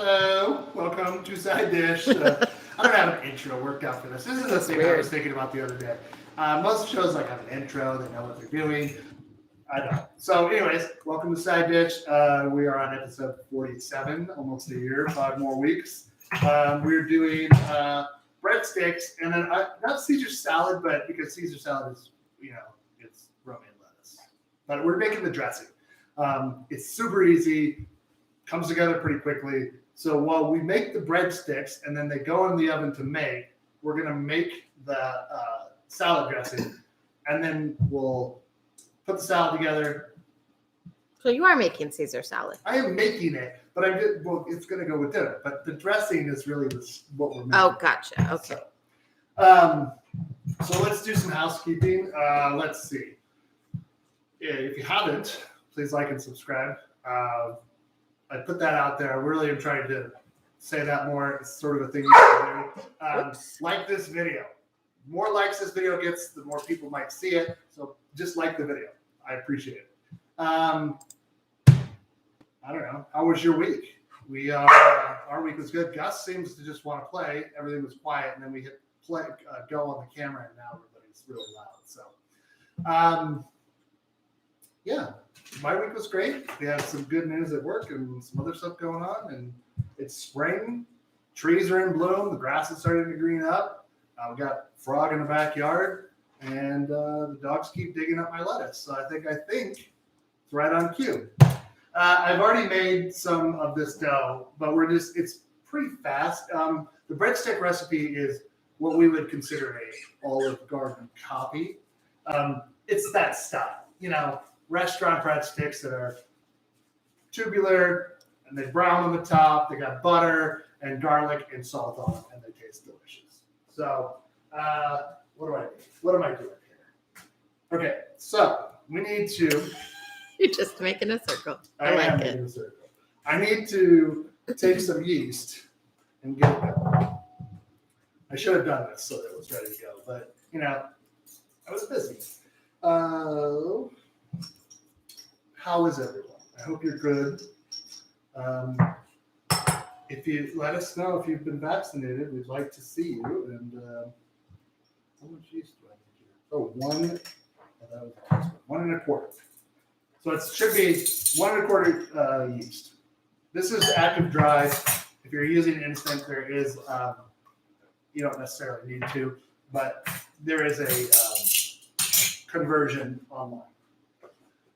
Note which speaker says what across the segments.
Speaker 1: Hello, welcome to Side Dish. I don't have an intro worked out for this. This is the thing I was thinking about the other day. Most shows like have an intro, they know what they're doing. I don't. So, anyways, welcome to Side Dish. We are on episode 47, almost a year, 5 more weeks. We're doing breadsticks, and then not Caesar salad, but because Caesar salad is, it's romaine lettuce. But we're making the dressing. It's super easy, comes together pretty quickly. So while we make the breadsticks and then they go in the oven to make, we're going to make the salad dressing, and then we'll put the salad together.
Speaker 2: So you are making Caesar salad.
Speaker 1: I am making it, but it's going to go with dinner. But the dressing is really what we're making.
Speaker 2: Oh, gotcha. Okay.
Speaker 1: So let's do some housekeeping. Let's see. If you haven't, please like and subscribe. I put that out there. I really am trying to say that more. It's sort of a thing you can do. Like this video. The more likes this video gets, the more people might see it. So just like the video. I appreciate it. I don't know. How was your week? Our week was good. Gus seems to just want to play. Everything was quiet, and then we hit play, go on the camera, and now everybody's really loud. So, yeah, my week was great. We had some good news at work and some other stuff going on, and it's spring. Trees are in bloom. The grass is starting to green up. We got frog in the backyard, and the dogs keep digging up my lettuce. So I think it's right on cue. I've already made some of this dough, but it's pretty fast. The breadstick recipe is what we would consider a Olive Garden copy. It's that style, restaurant breadsticks that are tubular and they brown on the top. They got butter and garlic and salt on them, and they taste delicious. So, what am I doing here? Okay, so we need to.
Speaker 2: You're just making a circle. I
Speaker 1: am
Speaker 2: like
Speaker 1: making
Speaker 2: it.
Speaker 1: a circle. I need to take some yeast and get it going. I should have done this so that it was ready to go, but I was busy. How is everyone? I hope you're good. If you let us know if you've been vaccinated, we'd like to see you. And how much yeast do I need here? Oh, 1 1.25. So it should be 1.25 yeast. This is active dry. If you're using instant, there is you don't necessarily need to, but there is a conversion online.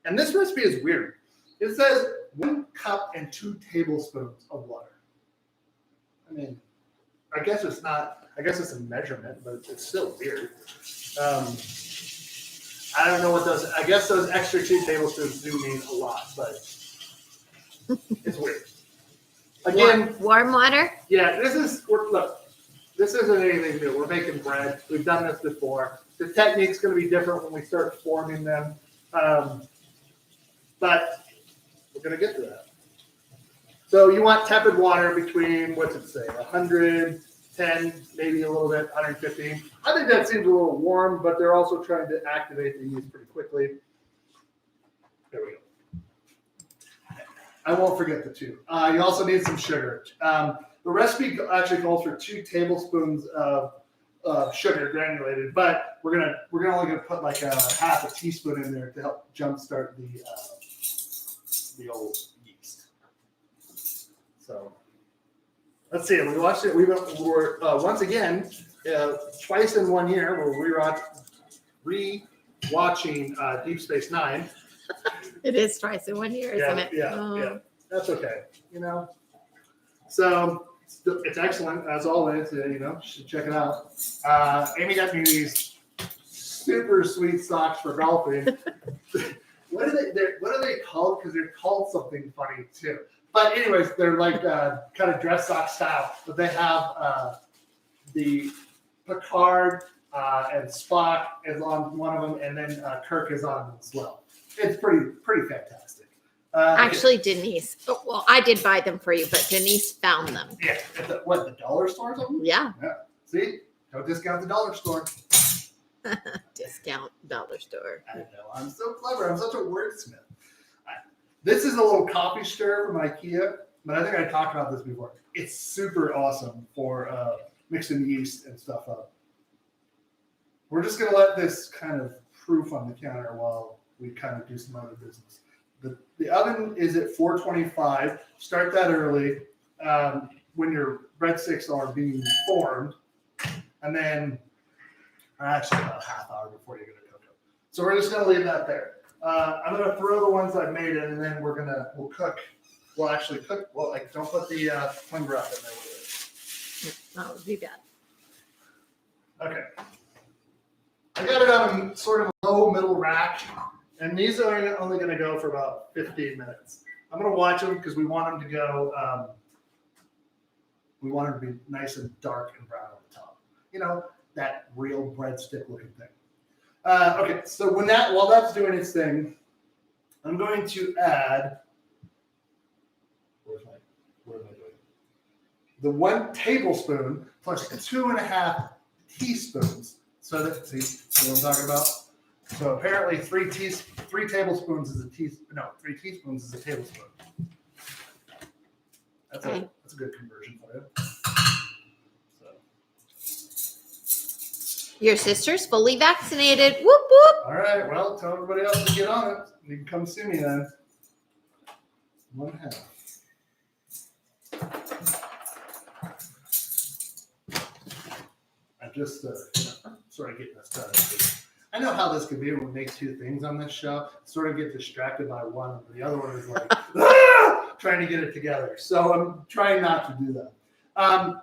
Speaker 1: And this recipe is weird. It says 1 cup and 2 tablespoons of water. I mean, I guess it's a measurement, but it's still weird. I don't know I guess those extra 2 tablespoons do mean a lot, but it's weird. Again,
Speaker 2: warm water?
Speaker 1: Yeah, this isn't anything new. We're making bread. We've done this before. The technique's going to be different when we start forming them. But we're going to get to that. So you want tepid water between, what's it say, 110, maybe a little bit, 115. I think that seems a little warm, but they're also trying to activate the yeast pretty quickly. There we go. I won't forget the 2. You also need some sugar. The recipe actually calls for 2 tablespoons of sugar granulated, but we're only gonna put like a half a teaspoon in there to help jumpstart the old yeast. So let's see. We watched it. We were once again twice in 1 year. We're re-watching Deep Space Nine.
Speaker 2: It is twice in 1 year, isn't it?
Speaker 1: Yeah. That's okay. So it's excellent as always. You should check it out. Amy got me these super sweet socks for golfing. What are they called? Because they're called something funny too. But anyways, they're like kind of dress sock style, but they have the Picard and Spock is on one of them, and then Kirk is on them as well. It's pretty fantastic.
Speaker 2: Actually, Denise. Well, I did buy them for you, but Denise found them.
Speaker 1: Yeah. The dollar store or something?
Speaker 2: Yeah.
Speaker 1: See? Don't discount the dollar store.
Speaker 2: Discount dollar store.
Speaker 1: I know. I'm so clever. I'm such a wordsmith. This is a little coffee stir from IKEA. but I think I talked about this before. It's super awesome for mixing yeast and stuff up. We're just going to let this kind of proof on the counter while we kind of do some other business. The oven is at 425. Start that early when your breadsticks are being formed, and then actually about a half hour before you're going to cook them. So we're just going to leave that there. I'm going to throw the ones I've made in, and then we'll cook. We'll actually cook. Well, like don't put the twin wrap in there with it.
Speaker 2: That would be bad.
Speaker 1: Okay. I got it on a sort of low middle rack, and these are only going to go for about 15 minutes. I'm going to watch them because we want them to go. We want them to be nice and dark and brown on the top. You know, that real breadstick looking thing. Okay, so while that's doing its thing, I'm going to add. What am I doing? The 1 tablespoon plus 2.5 teaspoons. So that's see what I'm talking about. So apparently 3 tablespoons is a teaspoon. No, 3 teaspoons is a tablespoon. That's a good conversion for you. So.
Speaker 2: Your sister's fully vaccinated. Whoop whoop.
Speaker 1: All right. Well, tell everybody else to get on it. You can come see me then. 1/2. I'm just sort of getting this done. I know how this could be when we make 2 things on this show. Sort of get distracted by one, and the other one is like trying to get it together. So I'm trying not to do that.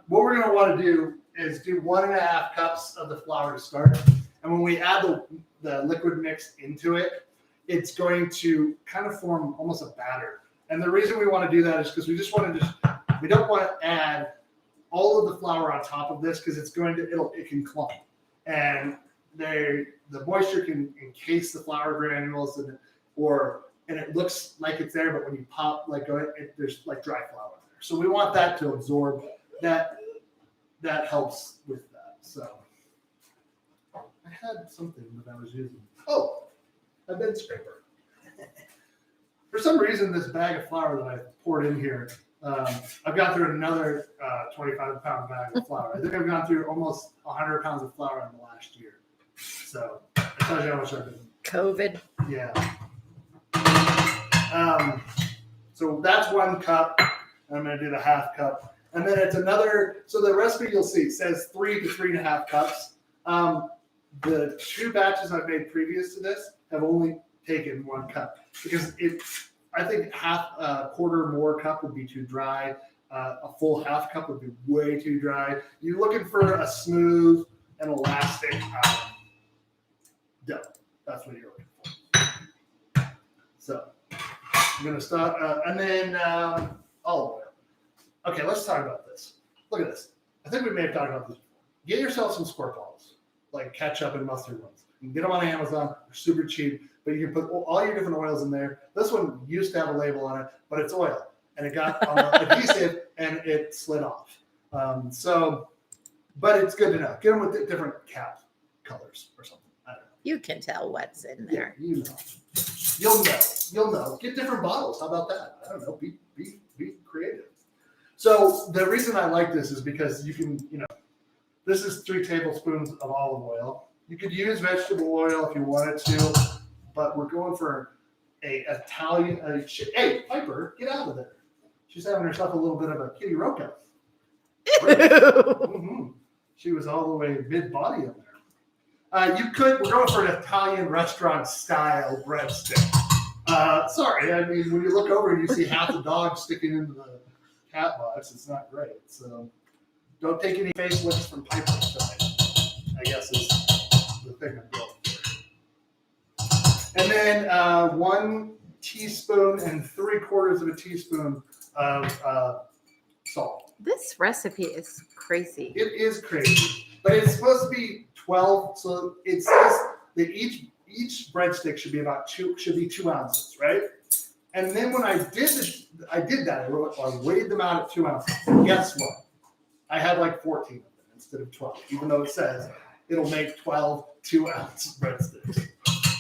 Speaker 1: What we're going to want to do is do 1.5 cups of the flour to start, and when we add the liquid mix into it, it's going to kind of form almost a batter. And the reason we want to do that is because we don't want to add all of the flour on top of this because it can clump, and the moisture can encase the flour granules and it looks like it's there, but when you pop there's like dry flour there. So we want that to absorb that. That helps with that. So I had something that I was using. Oh, a bed scraper. For some reason, this bag of flour that I poured in here. I've gone through another 25-pound bag of flour. I think I've gone through almost 100 pounds of flour in the last year. So that tells you how much I've been.
Speaker 2: COVID.
Speaker 1: Yeah. So that's 1 cup. I'm going to do the 1/2 cup. And then it's another. So the recipe you'll see says 3 to 3.5 cups. The 2 batches I've made previous to this have only taken 1 cup because I think a quarter more cup would be too dry. A full 1/2 cup would be way too dry. You're looking for a smooth and elastic dough. That's what you're looking for. So I'm going to start, and then olive oil. Okay, let's talk about this. Look at this. I think we may have talked about this before. Get yourself some squirt bottles, like ketchup and mustard ones. You can get them on Amazon. They're super cheap, but you can put all your different oils in there. This one used to have a label on it, but it's oil, and it got on the adhesive, and it slid off. But it's good to know. Get them with different cap colors or something. I don't know.
Speaker 2: You can tell what's in there.
Speaker 1: Yeah, you know. You'll know. Get different bottles. How about that? I don't know. Be creative. So the reason I like this is because you can, this is 3 tablespoons of olive oil. You could use vegetable oil if you wanted to, but we're going for a Italian. Hey, Piper, get out of there. She's having herself a little bit of a kitty roca. Mm-hmm. She was all the way mid-body in there. We're going for an Italian restaurant style breadstick. Sorry, I mean, when you look over and you see half the dog sticking into the cat box, it's not great. So don't take any facelifts from Piper tonight, I guess is the thing I'm going for. And then 1 teaspoon and 3/4 teaspoon of salt.
Speaker 2: This recipe is crazy.
Speaker 1: It is crazy, but it's supposed to be 12. So it says that each breadstick should be 2 ounces, right? And then when I did that. I weighed them out at 2 ounces. And guess what? I had like 14 of them instead of 12, even though it says it'll make 12 2-ounce breadsticks,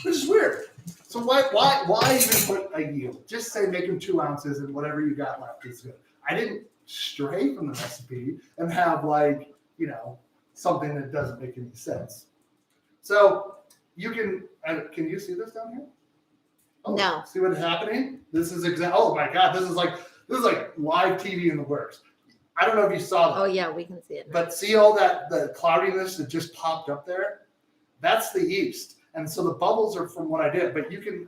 Speaker 1: which is weird. So why even put a yield? Just say make them 2 ounces and whatever you got left is good. I didn't stray from the recipe and have something that doesn't make any sense. So you can you see this down here? Oh,
Speaker 2: No.
Speaker 1: See what's happening? This is oh my God, this is like live TV in the works. I don't know if you saw that.
Speaker 2: Oh yeah, we can see it now.
Speaker 1: But see all the cloudiness that just popped up there? That's the yeast. And so the bubbles are from what I did. But you can,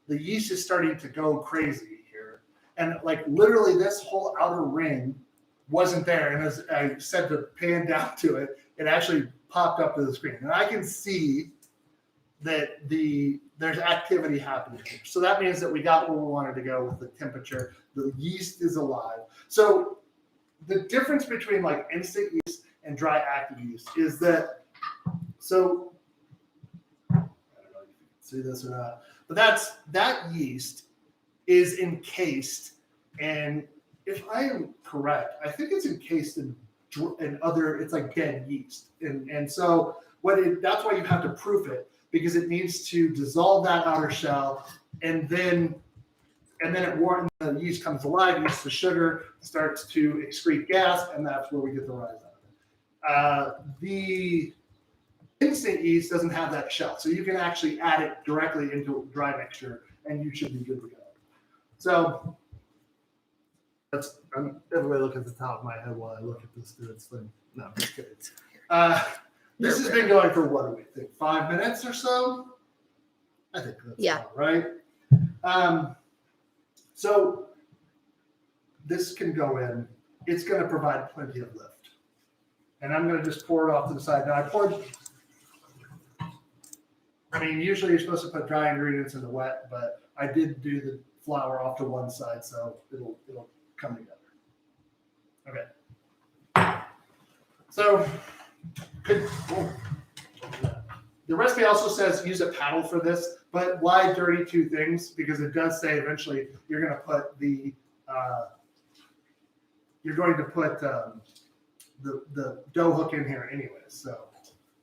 Speaker 1: the yeast is starting to go crazy here. And like literally this whole outer ring wasn't there. And as I said to pan down to it, it actually popped up to the screen. And I can see that there's activity happening here. So that means that we got where we wanted to go with the temperature. The yeast is alive. So the difference between like instant yeast and dry active yeast is that, so I don't know if you can see this or not, but that yeast is encased, and if I am correct, I think it's encased in other, it's like dead yeast. And so that's why you have to proof it, because it needs to dissolve that outer shell, and then the yeast comes alive, eats the sugar, starts to excrete gas, and that's where we get the rise out of it. The instant yeast doesn't have that shell, so you can actually add it directly into a dry mixture, and you should be good to go. So everybody look at the top of my head while I look at this dude's thing. No, I'm just kidding. This has been going for, what do we think, 5 minutes or so? I think that's about right. So this can go in. It's going to provide plenty of lift. And I'm going to just pour it off to the side. Now usually you're supposed to put dry ingredients in the wet, but I did do the flour off to one side, so it'll come together. Okay. So the recipe also says use a paddle for this, but why dirty 2 things? Because it does say eventually you're going to put the dough hook in here anyways. So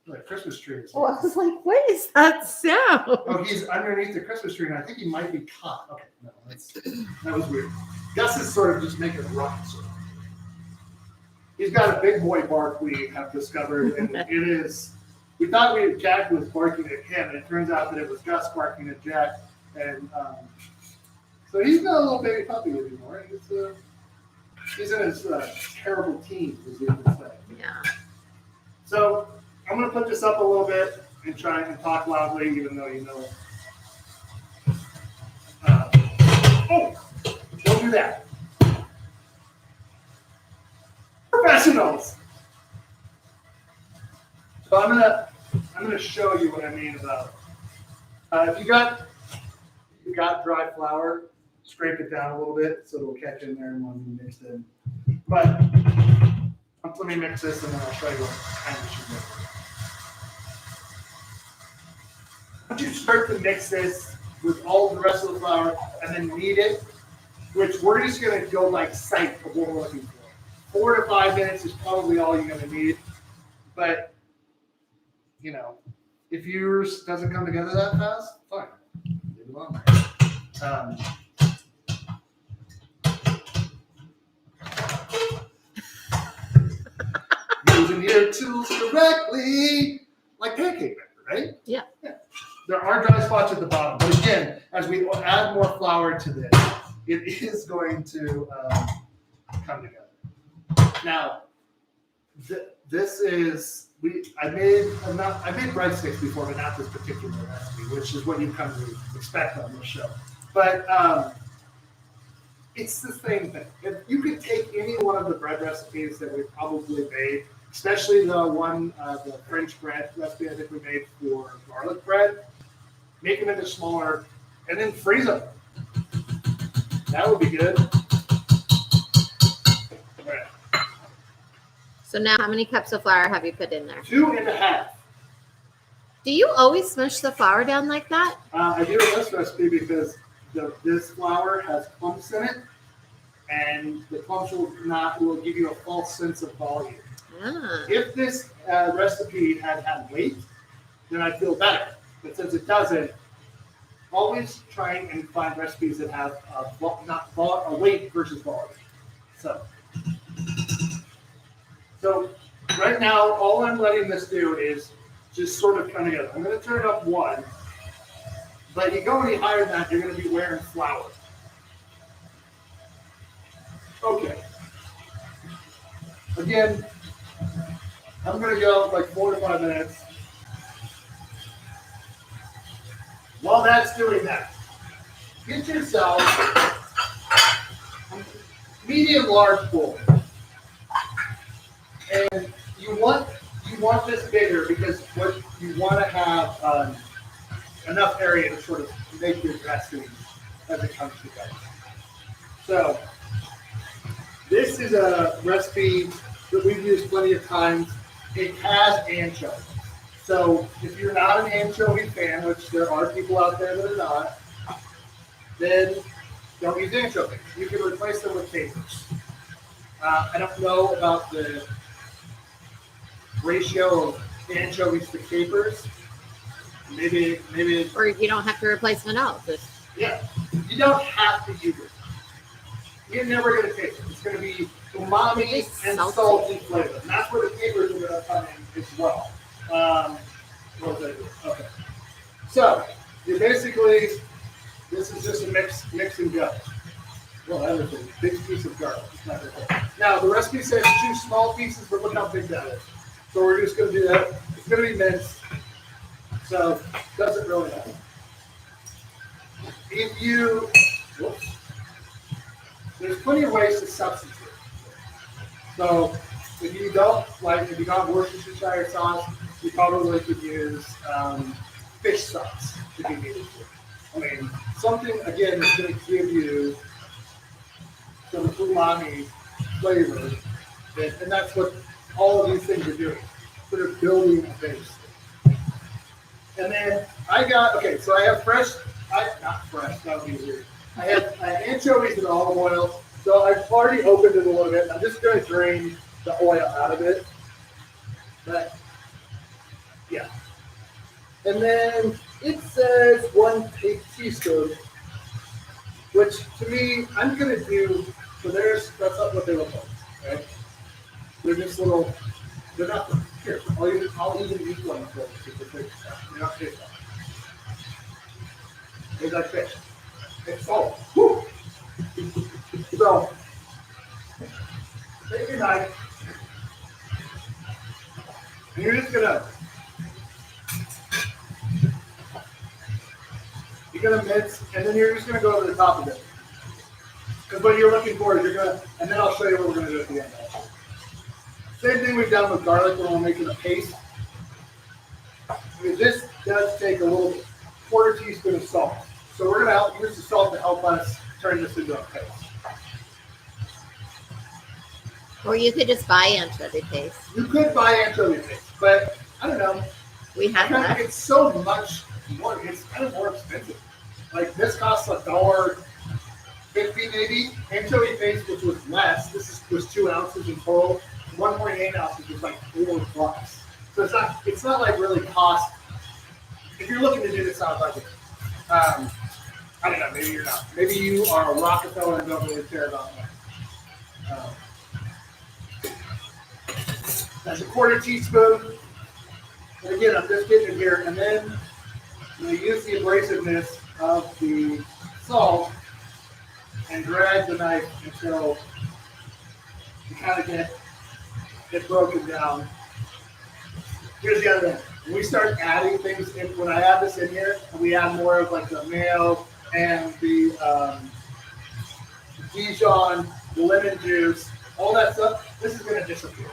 Speaker 1: the Christmas tree is.
Speaker 2: Well, I was like, what is that sound?
Speaker 1: Oh, he's underneath the Christmas tree, and I think he might be caught. Okay, no, that was weird. Gus is sort of just making a rough. So. He's got a big boy bark we have discovered, and it is. We thought Jack was barking at him, and it turns out that it was Gus barking at Jack, and so he's not a little baby puppy anymore. He's in his terrible teens, as you would say.
Speaker 2: Yeah.
Speaker 1: So I'm going to put this up a little bit and try and talk loudly, even though you know it. Don't do that. Professionals. So I'm gonna show you what I mean about. If you got dry flour, scrape it down a little bit so it'll catch in there and when you mix it in. But let me mix this and then I'll show you what kind of should do. Once you start to mix this with all the rest of the flour and then knead it, which we're just gonna go like sight of what we're looking for. 4 to 5 minutes is probably all you're gonna need, but if yours doesn't come together that fast, fine. Leave it on there. Using your tools correctly, like pancake mixer, right?
Speaker 2: Yeah.
Speaker 1: There are dry spots at the bottom, but again, as we add more flour to this, it is going to come together. Now, this is I made breadsticks before, but not this particular recipe, which is what you come to expect on this show. But it's the same thing. If you could take any one of the bread recipes that we've probably made, especially the one, the French bread recipe I think we made for garlic bread, make them into smaller, and then freeze them. That would be good.
Speaker 2: So now how many cups of flour have you put in there?
Speaker 1: 2.5.
Speaker 2: Do you always smush the flour down like that?
Speaker 1: I do in this recipe because this flour has clumps in it, and the clumps will give you a false sense of volume.
Speaker 2: Ah.
Speaker 1: If this recipe had weight, then I'd feel better. But since it doesn't, always trying and find recipes that have a weight versus volume. So right now, all I'm letting this do is just sort of come together. I'm going to turn it up 1, but you go any higher than that, you're going to be wearing flour. Okay. Again, I'm going to go like 4 to 5 minutes. While that's doing that, get yourself a medium large bowl. And you want this bigger because what you want to have enough area to sort of make your dressing as it comes together. So this is a recipe that we've used plenty of times. It has anchovies. So if you're not an anchovy fan, which there are people out there that are not, then don't use anchovies. You can replace them with capers. I don't know about the ratio of anchovies to capers. Maybe.
Speaker 2: Or you don't have to replace them at all.
Speaker 1: Yeah, you don't have to use it. You're never going to taste it. It's going to be umami and salty flavor. And that's where the capers are going to come in as well. What was I doing? Okay. So, you basically, this is just a mix and go. Well, everything. Big piece of garlic. Now, the recipe says 2 small pieces, but look how big that is. So we're just going to do that. It's going to be minced. So, it doesn't really matter. If you, whoops, there's plenty of ways to substitute. So if you don't have Worcestershire sauce, you probably could use fish sauce if you needed to. I mean, something again that's going to give you some umami flavor, and that's what all of these things are doing. So they're building a base. And then I have not fresh, that would be weird. I have anchovies and olive oil, so I've already opened it a little bit. I'm just going to drain the oil out of it. But, yeah. And then it says 1 teaspoon, which to me, I'm going to do, so that's not what they look like, okay? They're just little, they're not, here, I'll even eat one for you, because they're not fish. There's like fish. It's salt. Woo! So, take your knife, and you're just gonna mince, and then you're just gonna go over the top of it. Because what you're looking for is and then I'll show you what we're gonna do at the end. Same thing we've done with garlic when we're making a paste. This does take a little quarter teaspoon of salt. So we're going to use the salt to help us turn this into a paste.
Speaker 2: Or you could just buy anchovy paste.
Speaker 1: You could buy anchovy paste, but I don't know.
Speaker 2: We have that.
Speaker 1: It's so much more. It's kind of more expensive. Like this costs $1.50 maybe. Anchovy paste, which was less. This was 2 ounces in total. 1.8 ounces was like $4. So it's not like really cost. If you're looking to do this on a budget, I don't know, maybe you're not. Maybe you are a Rockefeller and don't really care about that. That's a quarter teaspoon. And again, I'm just getting it here. And then I'm going to use the abrasiveness of the salt and drag the knife until you kind of get it broken down. Here's the other thing. When we start adding things in, when I add this in here, and we add more of like the mayo and the Dijon, the lemon juice, all that stuff, this is going to disappear.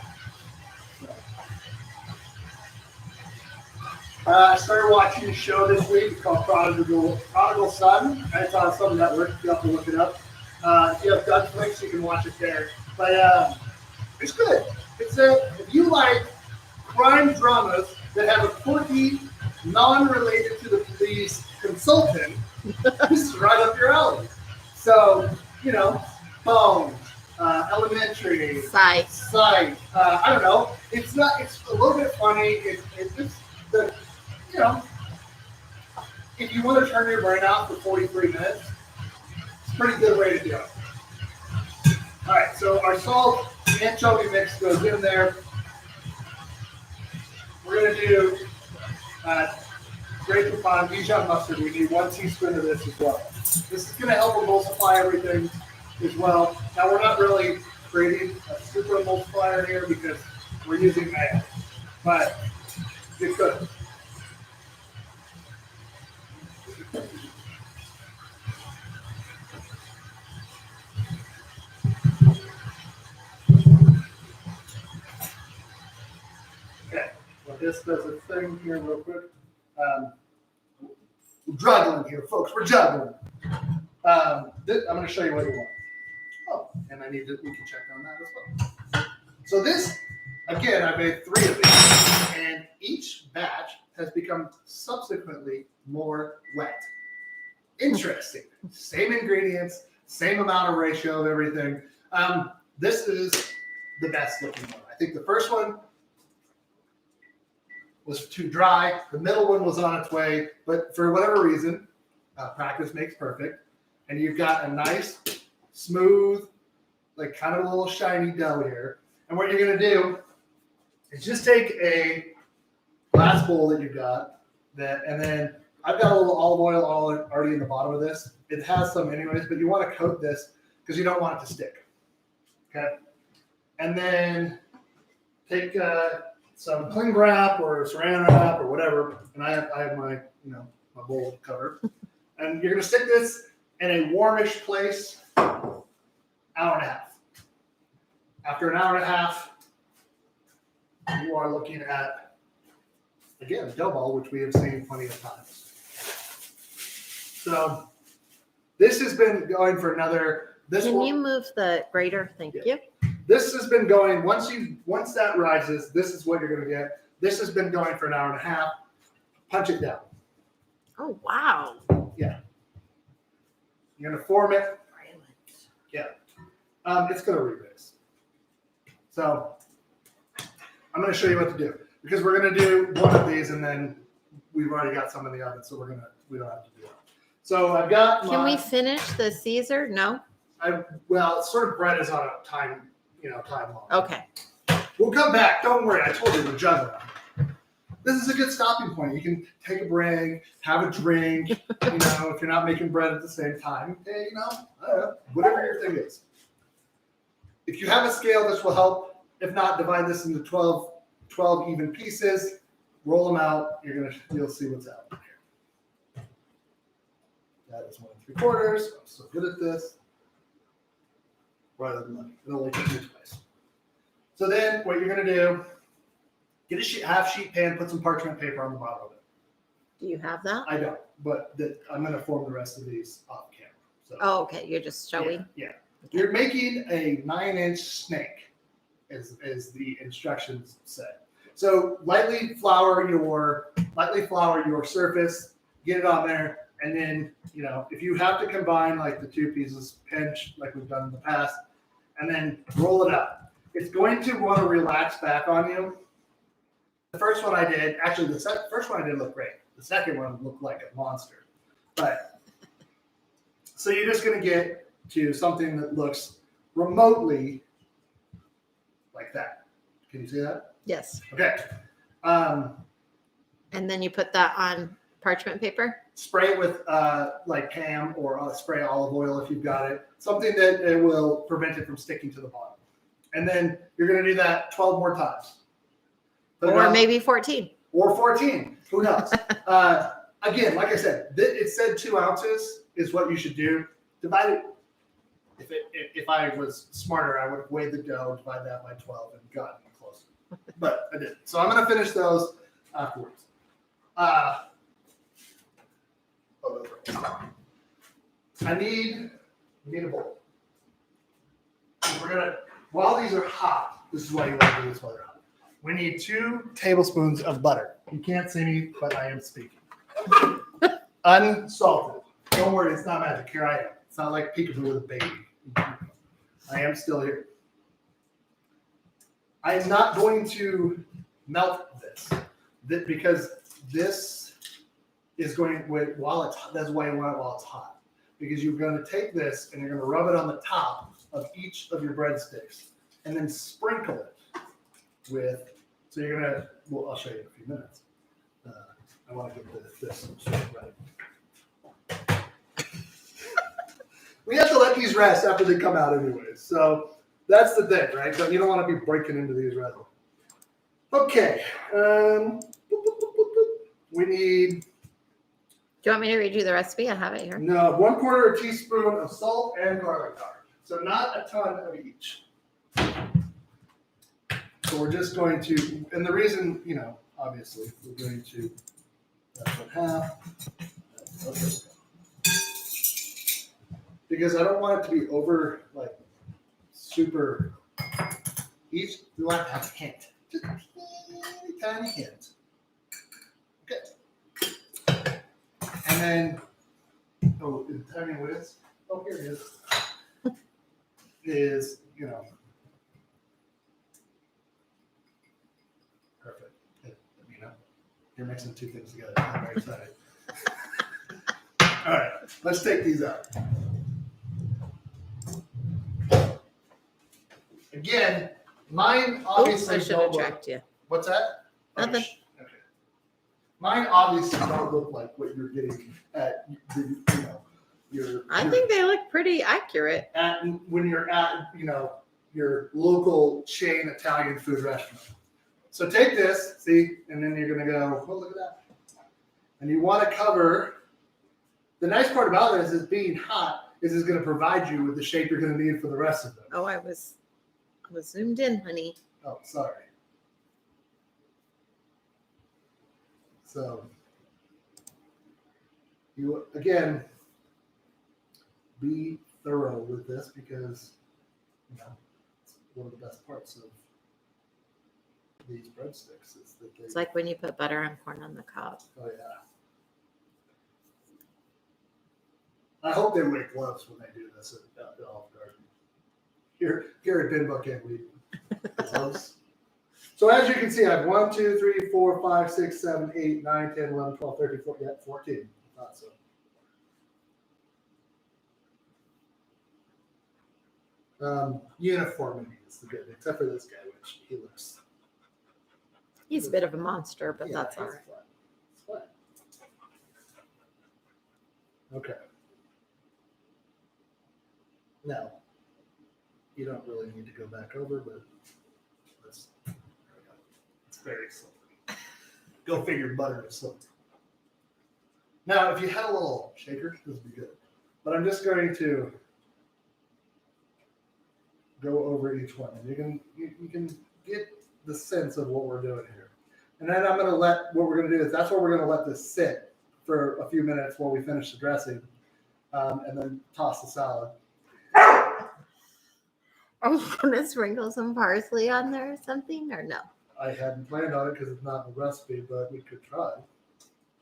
Speaker 1: I started watching a show this week. It's called Prodigal Son. It's on some network. You have to look it up. If you have Netflix, you can watch it there. But it's good. If you like crime dramas that have a quirky, non-related to the police consultant, this is right up your alley. So, Bones, Elementary,
Speaker 2: Psych.
Speaker 1: I don't know. It's a little bit funny. It's if you want to turn your brain off for 43 minutes, it's a pretty good way to do it. All right, so our salt anchovy mix goes in there. We're going to do Great Poupon Dijon mustard. We need 1 teaspoon of this as well. This is going to help emulsify everything as well. Now, we're not really creating a super emulsifier here because we're using mayo, but it could. Okay, well, this does a thing here real quick. We're juggling here, folks. We're juggling. I'm going to show you what you want. Oh, and we can check on that as well. So this, again, I made 3 of these, and each batch has become subsequently more wet. Interesting. Same ingredients, same amount of ratio of everything. This is the best looking one. I think the first one was too dry. The middle one was on its way, but for whatever reason, practice makes perfect. And you've got a nice, smooth, like kind of a little shiny dough here. And what you're going to do is just take a glass bowl that you've got, and then I've got a little olive oil already in the bottom of this. It has some anyways, but you want to coat this because you don't want it to stick. Okay. And then take some cling wrap or saran wrap or whatever, and I have my my bowl covered. And you're going to stick this in a warmish place, hour and a half. After an hour and a half, you are looking at, again, a dough ball, which we have seen plenty of times. So this has been going for another.
Speaker 2: Can you move the grater? Thank you.
Speaker 1: This has been going, once that rises, this is what you're going to get. This has been going for an hour and a half. Punch it down.
Speaker 2: Oh, wow.
Speaker 1: Yeah. You're going to form it. Yeah. It's going to remix. So I'm going to show you what to do because we're going to do one of these and then we've already got some in the oven, so we don't have to do it. So I've got.
Speaker 2: Can we finish the Caesar? No.
Speaker 1: Well, sort of bread is on a time long.
Speaker 2: Okay.
Speaker 1: We'll come back. Don't worry. I told you we're juggling. This is a good stopping point. You can take a break, have a drink. If you're not making bread at the same time, hey, I don't know, whatever your thing is. If you have a scale, this will help. If not, divide this into 12 even pieces. Roll them out. You'll see what's out here. That is 1 3/4. I'm so good at this. Rather than money. It only takes me twice. So then what you're going to do, get a half sheet pan, put some parchment paper on the bottom of it.
Speaker 2: Do you have that?
Speaker 1: I don't, but I'm going to form the rest of these off camera. So,
Speaker 2: oh, okay. You're just showing?
Speaker 1: Yeah. Okay. You're making a 9-inch snake, as the instructions say. So lightly flour your surface, get it on there, and then, if you have to combine like the 2 pieces, pinch like we've done in the past, and then roll it up. It's going to want to relax back on you. The first one I did, actually the first one I did look great. The second one looked like a monster. But, so you're just going to get to something that looks remotely like that. Can you see that?
Speaker 2: Yes.
Speaker 1: Okay.
Speaker 2: And then you put that on parchment paper?
Speaker 1: Spray it with like ham or spray olive oil if you've got it. Something that it will prevent it from sticking to the bottom. And then you're going to do that 12 more times.
Speaker 2: Or maybe 14.
Speaker 1: Or 14. Who knows? Again, like I said, it said 2 ounces is what you should do. Divide it. If I was smarter, I would have weighed the dough, divide that by 12, and gotten closer. But I didn't. So I'm going to finish those afterwards. I need a bowl. We're gonna, while these are hot, this is why you want to do this while they're hot. We need 2 tablespoons of butter. You can't see me, but I am speaking. Unsalted. Don't worry, it's not magic. Here I am. It's not like peekaboo with a baby. I am still here. I am not going to melt this because this is going with while it's that's why you want it while it's hot, because you're going to take this and you're going to rub it on the top of each of your breadsticks and then sprinkle it with. So you're going to. Well, I'll show you in a few minutes. I want to get this right. We have to let these rest after they come out anyways. So that's the thing, right? So you don't want to be breaking into these right away. Okay. We need.
Speaker 2: Do you want me to read you the recipe? I have it here.
Speaker 1: No, 1/4 teaspoon of salt and garlic powder. So not a ton of each. So we're just going to, and the reason, obviously, we're going to that's in half. Because I don't want it to be over, super. Each, we want to have a hint. Just a teeny tiny hint. Okay. And then, tell me what it is. Oh, here it is. Perfect. You're mixing two things together. I'm very excited. All right, let's take these out. Again, mine obviously.
Speaker 2: I should have checked you.
Speaker 1: What's that?
Speaker 2: Nothing.
Speaker 1: Okay. Mine obviously don't look like what you're getting at.
Speaker 2: I think they look pretty accurate.
Speaker 1: When you're at your local chain Italian food restaurant. So take this, see, and then you're gonna go. Oh, look at that! And you want to cover. The nice part about this is being hot is it's going to provide you with the shape you're going to need for the rest of them.
Speaker 2: Oh, I was zoomed in, honey.
Speaker 1: Oh, sorry. So you again be thorough with this because it's one of the best parts of these breadsticks is that
Speaker 2: It's like when you put butter on corn on the cob.
Speaker 1: Oh yeah. I hope they wear gloves when they do this at Olive Garden. Here at Bin Bucket, we gloves. So as you can see, I have 1, 2, 3, 4, 5, 6, 7, 8, 9, 10, 11, 12, 13, 14, 14. Not so. Uniformity is the good, except for this guy, which he looks.
Speaker 2: He's a bit of a monster, but that's all right.
Speaker 1: It's fine. Okay. Now, you don't really need to go back over, but there we go. It's very slippery. Go figure butter is slippery. Now, if you had a little shaker, this would be good. But I'm just going to go over each one, and you can get the sense of what we're doing here. And then I'm going to what we're going to do is that's where we're going to let this sit for a few minutes while we finish the dressing, and then toss the salad.
Speaker 2: Are you going to sprinkle some parsley on there or something, or no?
Speaker 1: I hadn't planned on it because it's not in the recipe, but we could try.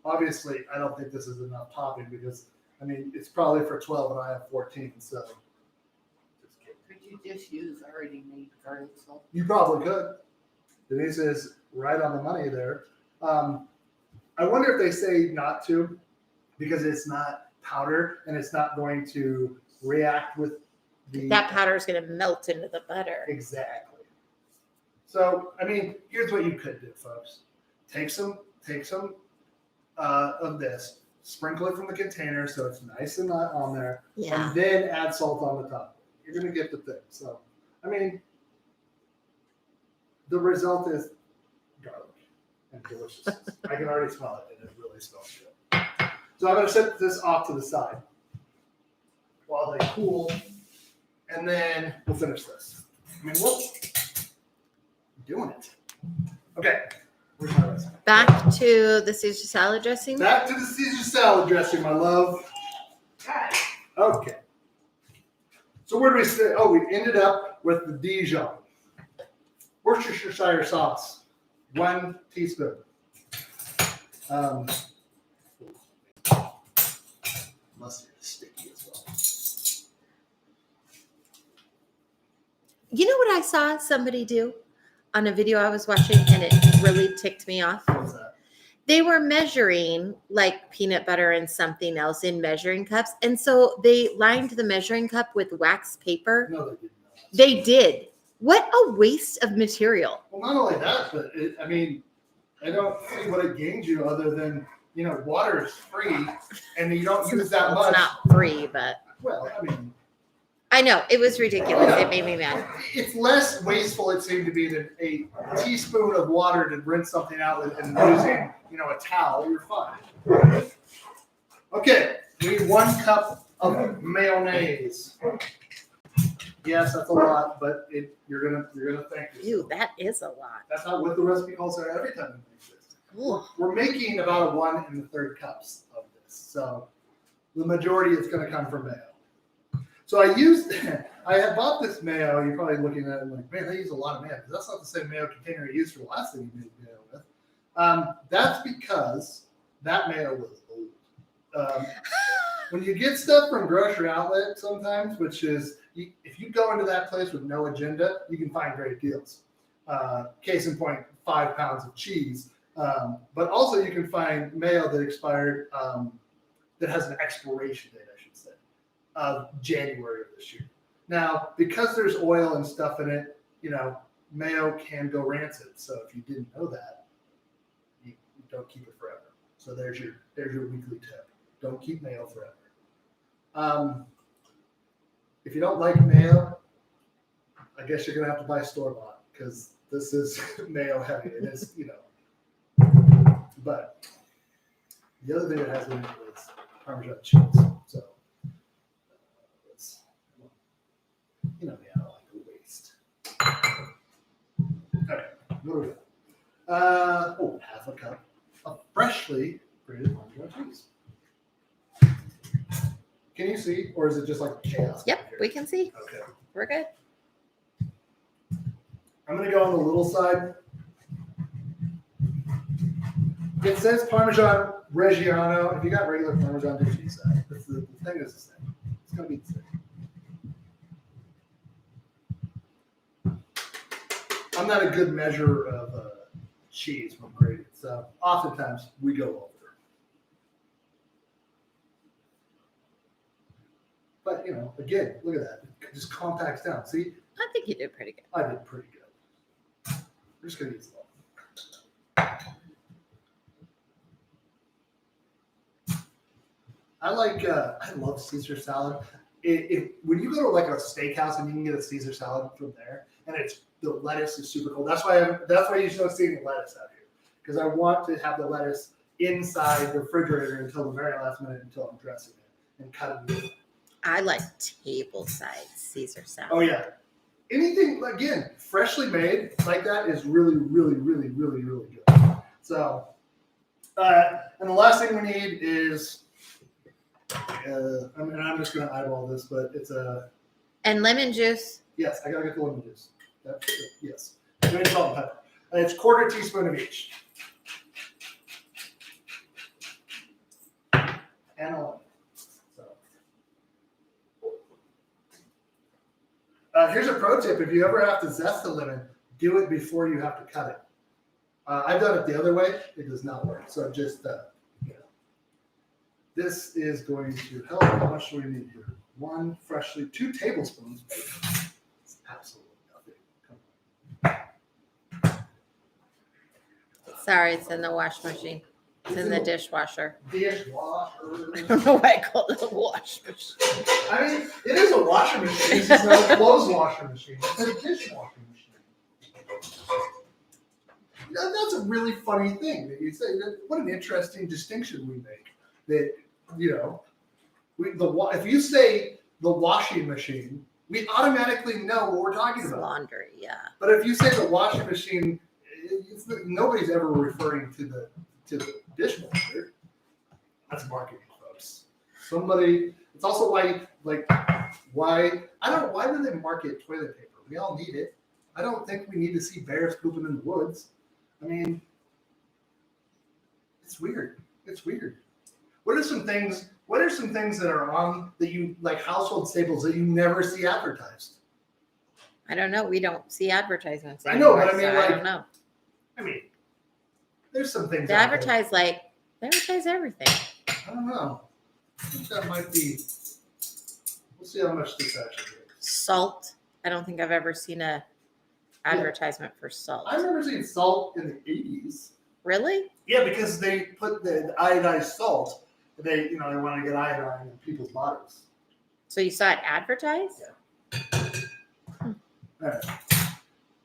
Speaker 1: Obviously, I don't think this is enough topping because, it's probably for 12 and I have 14, so.
Speaker 3: Could you just use already made garlic salt?
Speaker 1: You probably could. Denise is right on the money there. I wonder if they say not to because it's not powder and it's not going to react with
Speaker 2: That powder is going to melt into the butter.
Speaker 1: Exactly. So, here's what you could do, folks. Take some of this, sprinkle it from the container so it's nice and not on there, and then add salt on the top. You're going to get the thing. So, the result is garlic and deliciousness. I can already smell it, and it really smells good. So I'm going to set this off to the side while they cool, and then we'll finish this. We're doing it. Okay. Where's my recipe?
Speaker 2: Back to the Caesar salad dressing.
Speaker 1: Back to the Caesar salad dressing, my love. Okay. So where did we say? Oh, we ended up with the Dijon. Worcestershire sauce, 1 teaspoon. Mustard is sticky as well.
Speaker 2: You know what I saw somebody do on a video I was watching, and it really ticked me off?
Speaker 1: What was that?
Speaker 2: they were measuring like peanut butter and something else in measuring cups. And so they lined the measuring cup with wax paper.
Speaker 1: No, they didn't.
Speaker 2: They did. What a waste of material.
Speaker 1: Well, not only that, but I mean, I don't see what it gains you other than, water is free and you don't use that much.
Speaker 2: It's not free, but
Speaker 1: Well, I mean,
Speaker 2: I know it was ridiculous. It made me mad.
Speaker 1: it's less wasteful, it seemed to be, than a teaspoon of water to rinse something out with and using, a towel. You're fine. Okay, we need 1 cup of mayonnaise. Yes, that's a lot, but you're gonna thank yourself.
Speaker 2: Ew, that is a lot.
Speaker 1: That's not what the recipe calls for every time we make this.
Speaker 2: Ugh.
Speaker 1: We're making about a 1 1/3 cups of this, so the majority is going to come from mayo. So I had bought this mayo. You're probably looking at it like, man, they use a lot of mayo, because that's not the same mayo container I used for the last thing you made mayo with. That's because that mayo was old. When you get stuff from grocery outlet sometimes, which is, if you go into that place with no agenda, you can find great deals. Case in point, 5 pounds of cheese. But also you can find mayo that expired, that has an expiration date, I should say, of January of this year. Now, because there's oil and stuff in it, mayo can go rancid. So if you didn't know that, you don't keep it forever. So there's your weekly tip. Don't keep mayo forever. If you don't like mayo, I guess you're gonna have to buy store-bought, because this is mayo heavy. It is, But the other thing it has in it is Parmesan cheese. So me, I don't like to waste. Okay, what do we got? Half a cup of freshly grated Parmesan cheese. Can you see, or is it just like chaos?
Speaker 2: Yep, we can see.
Speaker 1: Okay.
Speaker 2: We're good.
Speaker 1: I'm going to go on the little side. It says Parmesan Reggiano. If you got regular Parmesan, do cheese that. The thing is the same. It's going to be the same. I'm not a good measure of cheese when grating, so oftentimes we go over. But, again, look at that. It just compacts down. See?
Speaker 2: I think you did pretty good.
Speaker 1: I did pretty good. We're just going to use it. I love Caesar salad. When you go to like a steakhouse and you can get a Caesar salad from there, and the lettuce is super cold. That's why you don't see any lettuce out here, because I want to have the lettuce inside the refrigerator until the very last minute, until I'm dressing it and cutting it. I
Speaker 2: like table side Caesar salad.
Speaker 1: Oh yeah, anything again freshly made like that is really, really, really, really, really good. So, and the last thing we need is, I'm just going to eyeball this, but it's
Speaker 2: and lemon juice.
Speaker 1: Yes, I gotta get the lemon juice. Yes, and salt and pepper. And it's 1/4 teaspoon of each. And a lemon. Here's a pro tip. If you ever have to zest a lemon, do it before you have to cut it. I've done it the other way. It does not work. So just, this is going to help. How much do we need here? 2 tablespoons. It's absolutely nothing.
Speaker 2: Sorry, it's in the wash machine. It's in the dishwasher.
Speaker 1: Dishwasher.
Speaker 2: I don't know why I call it a wash machine.
Speaker 1: I mean, it is a washing machine. It's just not a clothes washing machine. It's a dishwashing machine. That's a really funny thing that you say. What an interesting distinction we make. That, if you say the washing machine, we automatically know what we're talking about.
Speaker 2: Laundry, yeah.
Speaker 1: But if you say the washing machine, nobody's ever referring to the dishwasher. That's marketing, folks. It's also why do they market toilet paper? We all need it. I don't think we need to see bears pooping in the woods. I mean, it's weird. It's weird. What are some things that are on that you like, household staples that you never see advertised?
Speaker 2: I don't know. We don't see advertisements
Speaker 1: anymore. I know, but I mean,
Speaker 2: so I don't know.
Speaker 1: I mean, There's some things.
Speaker 2: They
Speaker 1: out there.
Speaker 2: advertise everything.
Speaker 1: I don't know. I think that might be. We'll see how much this actually is.
Speaker 2: Salt. I don't think I've ever seen a advertisement for salt.
Speaker 1: I remember seeing salt in the 80s.
Speaker 2: Really?
Speaker 1: Yeah, because they put the iodized salt. They want to get iodine in people's bodies.
Speaker 2: So you saw it advertised?
Speaker 1: All right.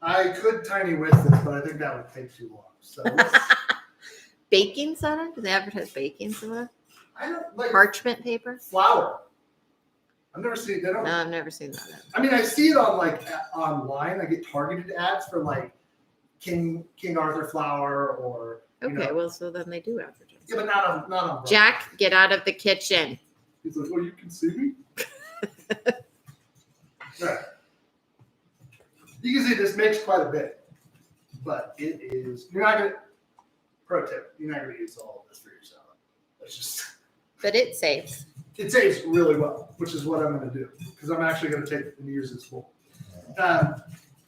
Speaker 1: I could tiny whisk this, but I think that would take too long. So
Speaker 2: Baking soda? Do they advertise baking soda?
Speaker 1: I don't like
Speaker 2: Parchment paper?
Speaker 1: flour. I've never seen. They don't.
Speaker 2: No, I've never seen that.
Speaker 1: I mean, I see it on online. I get targeted ads for like King Arthur flour or.
Speaker 2: Okay, well, so then they do advertise.
Speaker 1: Yeah, but not on.
Speaker 2: Jack, get out of the kitchen.
Speaker 1: He's like, "Oh, you can see me." All right. You can see this makes quite a bit, but it is. You're not gonna. Pro tip: you're not gonna use all of this for your salad. That's just.
Speaker 2: But it saves.
Speaker 1: It tastes really well, which is what I'm going to do because I'm actually going to take it and use this full.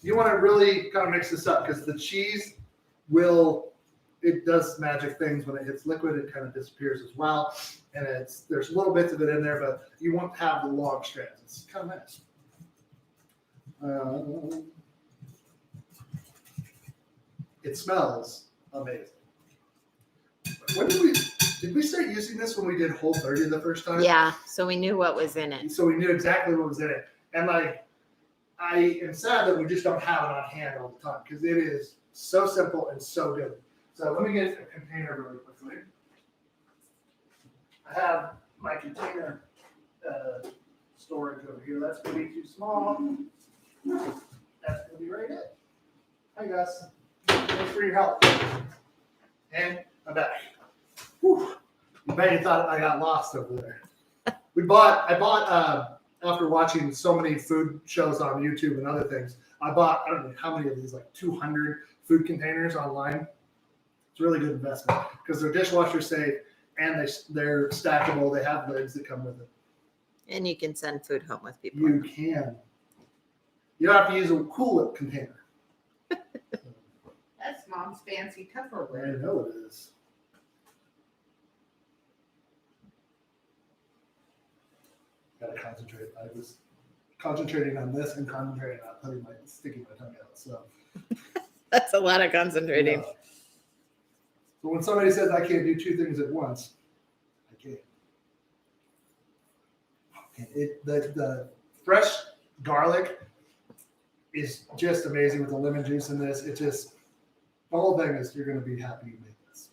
Speaker 1: You want to really kind of mix this up because the cheese it does magic things when it hits liquid. It kind of disappears as well, and there's little bits of it in there, but you won't have the long strands. It's kind of nice. It smells amazing. When did we start using this when we did Whole30 the first time?
Speaker 2: Yeah, so we knew what was in it.
Speaker 1: So we knew exactly what was in it. And I am sad that we just don't have it on hand all the time because it is so simple and so good. So let me get a container really quickly. I have my container storage over here. That's going to be too small. That's going to be right it. Hi, Gus. Thanks for your help. And I'm back. Whew. You bet you thought I got lost over there. I bought after watching so many food shows on YouTube and other things, I bought, I don't know how many of these, like 200 food containers online. It's a really good investment because they're dishwasher safe and they're stackable. They have lids that come with it.
Speaker 2: And you can send food home with people.
Speaker 1: You can. You don't have to use a Cool Whip container.
Speaker 3: That's Mom's fancy
Speaker 1: I
Speaker 3: Tupperware.
Speaker 1: know it is. Gotta concentrate. I was concentrating on this and concentrating on sticking my tongue out. So
Speaker 2: That's a lot of concentrating.
Speaker 1: yeah. So when somebody says I can't do two things at once, I can't. The fresh garlic is just amazing with the lemon juice in this. The whole thing is you're going to be happy you made this.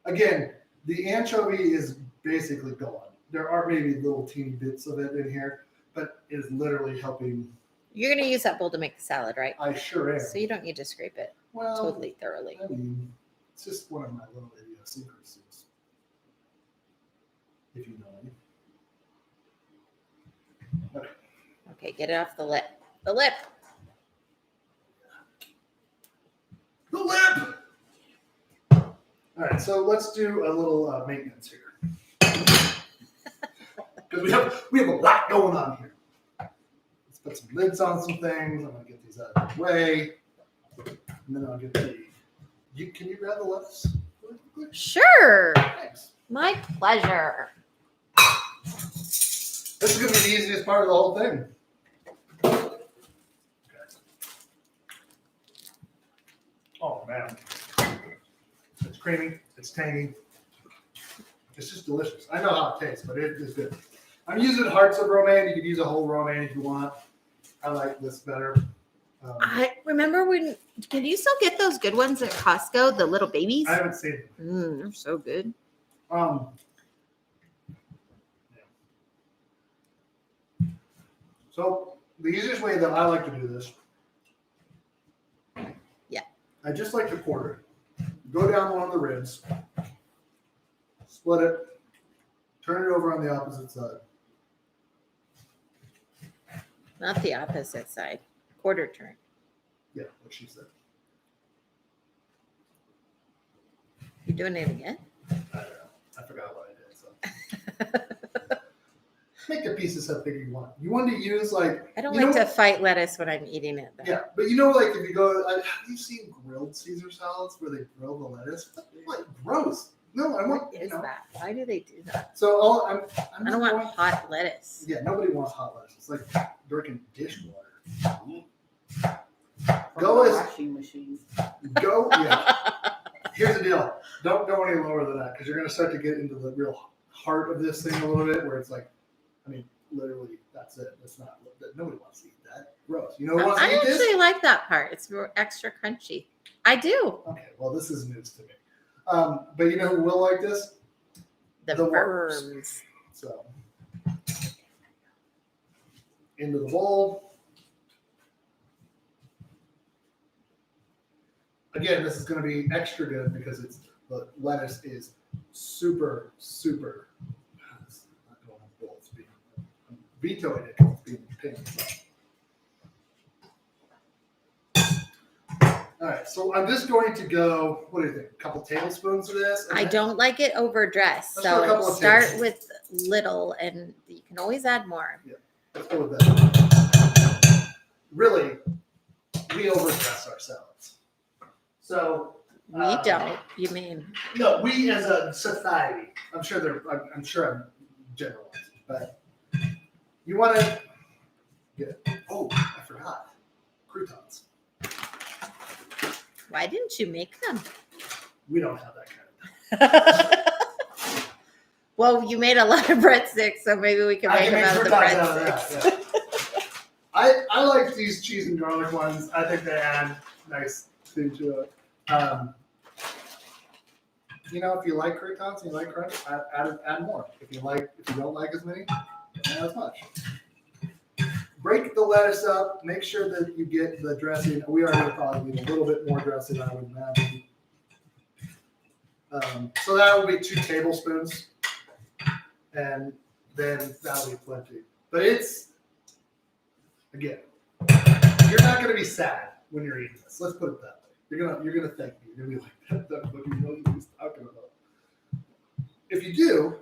Speaker 1: Again, the anchovy is basically gone. There are maybe little teeny bits of it in here, but it is literally helping.
Speaker 2: You're going to use that bowl to make the salad, right?
Speaker 1: I sure am.
Speaker 2: So you don't need to scrape it
Speaker 1: Well,
Speaker 2: totally thoroughly.
Speaker 1: I mean, it's just one of my little idiosyncrasies. If you know any. Okay.
Speaker 2: Okay, get it off the lip. The lip.
Speaker 1: The lip! All right, so let's do a little maintenance here. Because we have a lot going on here. Let's put some lids on some things. I'm going to get these out of the way. And then I'll get can you grab the lettuce really quickly?
Speaker 2: Sure.
Speaker 1: Thanks.
Speaker 2: My pleasure.
Speaker 1: This is going to be the easiest part of the whole thing. Okay. Oh, man. It's creamy. It's tangy. It's just delicious. I know how it tastes, but it is good. I'm using hearts of romaine. You could use a whole romaine if you want. I like this better.
Speaker 2: I remember can you still get those good ones at Costco, the little babies?
Speaker 1: I haven't seen it.
Speaker 2: They're so good.
Speaker 1: Yeah. So the easiest way that I like to do this.
Speaker 2: Yeah.
Speaker 1: I just like to quarter it. Go down one of the ribs. Split it. Turn it over on the opposite side.
Speaker 2: Not the opposite side. Quarter turn.
Speaker 1: Yeah, what she said.
Speaker 2: You doing it again?
Speaker 1: I don't know. I forgot what I did. So make the pieces how big you want. You want to use like
Speaker 2: I don't
Speaker 1: you
Speaker 2: like
Speaker 1: know-
Speaker 2: to fight lettuce when I'm eating it. Though.
Speaker 1: Yeah, but you know, like if you go, have you seen grilled Caesar salads where they grill the lettuce? What? Gross. No, I want.
Speaker 2: What is that? Why do they do that?
Speaker 1: So I'm
Speaker 2: I don't want hot lettuce.
Speaker 1: Yeah, nobody wants hot lettuce. It's like drinking dishwater.
Speaker 3: From
Speaker 1: Go
Speaker 3: the
Speaker 1: as-
Speaker 3: washing machine.
Speaker 1: Go. Yeah. Here's the deal. Don't go any lower than that because you're going to start to get into the real heart of this thing a little bit, where it's like, I mean, literally, that's it. That's not. Nobody wants to eat that. Gross. You know who wants to
Speaker 2: I
Speaker 1: eat this?
Speaker 2: actually like that part. It's more extra crunchy. I do.
Speaker 1: Okay. Well, this is news to me. But you know who will like this?
Speaker 2: The
Speaker 1: The worms.
Speaker 2: worms.
Speaker 1: So into the bowl. Again, this is going to be extra good because the lettuce is super. It's not going in the bowl. I'm vetoing it because it's being pinned. All right, so I'm just going to go. What do you think? A couple tablespoons of this. and
Speaker 2: I
Speaker 1: then-
Speaker 2: don't like it overdressed.
Speaker 1: Let's go a couple
Speaker 2: So
Speaker 1: of
Speaker 2: start
Speaker 1: tablespoons.
Speaker 2: with little and you can always add more.
Speaker 1: Let's go with that. Really, we overdress our salads. So
Speaker 2: We don't. You mean
Speaker 1: no, we as a society. I'm sure I'm generalizing, but you want to get. Oh, I forgot croutons.
Speaker 2: why didn't you make them?
Speaker 1: We don't have that kind of.
Speaker 2: Well, you made a lot of breadsticks, so maybe we can
Speaker 1: I
Speaker 2: make
Speaker 1: can
Speaker 2: them
Speaker 1: make
Speaker 2: out of the
Speaker 1: croutons out of
Speaker 2: breadsticks.
Speaker 1: that. Yeah. I like these cheese and garlic ones. I think they add nice thing to it. You know, if you like croutons and you like crunch, add more. If you don't like as many, don't add as much. Break the lettuce up. Make sure that you get the dressing. We are going to probably need a little bit more dressing, I would imagine. So that would be 2 tablespoons, and then that'll be plenty. But it's again, you're not going to be sad when you're eating this. Let's put it that way. You're gonna thank me. You're gonna be like, that's what you know what he's talking about. If you do,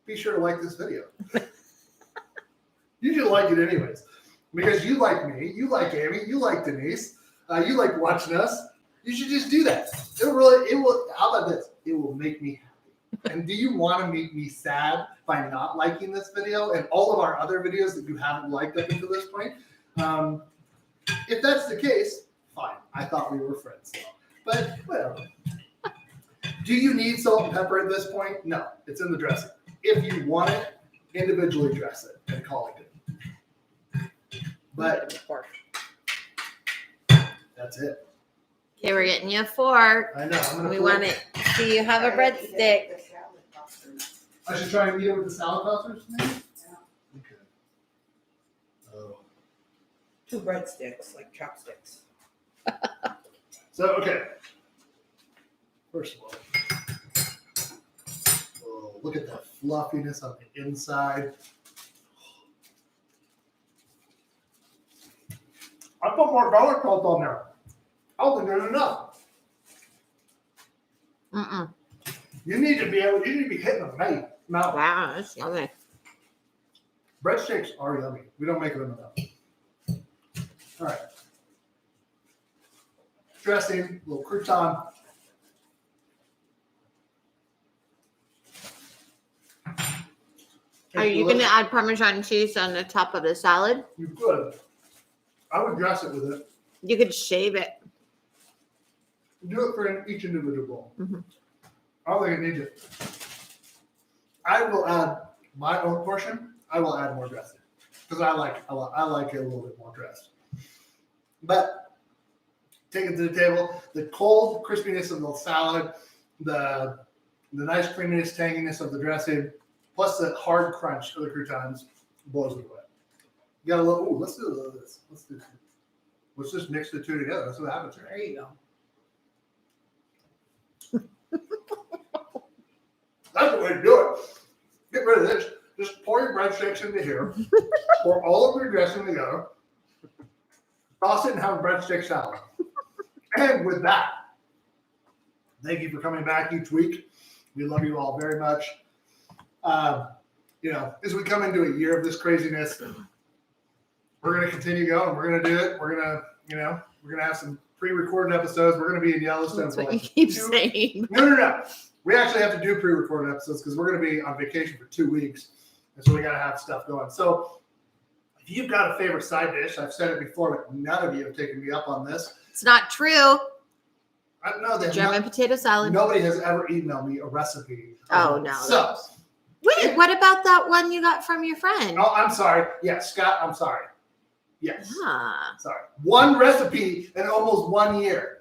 Speaker 1: be sure to like this video. You should like it anyways, because you like me, you like Amy, you like Denise, you like watching us. You should just do that. It will. How about this? It will make me happy. And do you want to make me sad by not liking this video and all of our other videos that you haven't liked up until this point? If that's the case, fine. I thought we were friends, but whatever. Do you need salt and pepper at this point? No, it's in the dressing. If you want it, individually dress it and call it good. But that's it.
Speaker 2: Okay, we're getting you a fork.
Speaker 1: I know. I'm gonna
Speaker 2: We
Speaker 1: put-
Speaker 2: want it. So you have a breadstick.
Speaker 3: The salad toppers.
Speaker 1: I should try and eat it with the salad tossers, maybe?
Speaker 3: Yeah.
Speaker 1: Okay. Oh.
Speaker 4: 2 breadsticks, like chopsticks.
Speaker 1: So, okay. First of all, oh, look at that fluffiness on the inside. I put more garlic salt on there. I don't think there's enough.
Speaker 2: Mm-mm.
Speaker 1: You need to be hitting the mouth.
Speaker 2: Wow, that's yummy.
Speaker 1: Breadsticks are yummy. We don't make them enough. All right. Dressing, little crouton.
Speaker 2: Are you going to add Parmesan cheese on the top of the salad?
Speaker 1: You could. I would dress it with it.
Speaker 2: You could shave it.
Speaker 1: Do it for each individual bowl.
Speaker 2: Mhm.
Speaker 1: I don't think it needs it. I will add my own portion. I will add more dressing because I like it a little bit more dressed. But take it to the table. The cold crispiness of the salad, the nice creaminess, tanginess of the dressing, plus the hard crunch of the croutons blows it away. You got a little. Ooh, let's do a little of this. Let's just mix the two together. That's what happens here.
Speaker 4: There you go.
Speaker 1: That's the way to do it. Get rid of this. Just pour your breadsticks into here. Pour all of your dressing together. Toss it and have a breadstick salad. And with that, thank you for coming back each week. We love you all very much. as we come into a year of this craziness, we're going to continue going. We're going to do it. We're going to, we're going to have some pre-recorded episodes. We're going to be in Yellowstone.
Speaker 2: That's
Speaker 1: for
Speaker 2: what you
Speaker 1: like
Speaker 2: keep
Speaker 1: 2
Speaker 2: saying.
Speaker 1: No. We actually have to do pre-recorded episodes because we're going to be on vacation for 2 weeks. And so we got to have stuff going. So if you've got a favorite side dish, I've said it before, but none of you have taken me up on this.
Speaker 2: It's not true.
Speaker 1: I don't know that
Speaker 2: German potato salad.
Speaker 1: nobody has ever emailed me a recipe.
Speaker 2: Oh, no.
Speaker 1: So,
Speaker 2: Wait, what about that one you got from your friend?
Speaker 1: oh, I'm sorry. Yes, Scott, I'm sorry. Yes.
Speaker 2: Ah.
Speaker 1: Sorry. One recipe in almost 1 year.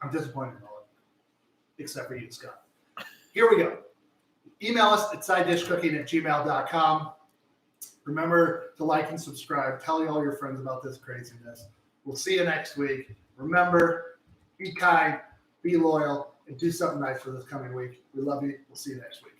Speaker 1: I'm disappointed in all of it, except for you, Scott. Here we go. Email us at sidedishcooking@gmail.com. Remember to like and subscribe. Tell all your friends about this craziness. We'll see you next week. Remember, be kind, be loyal, and do something nice for this coming week. We love you. We'll see you next week.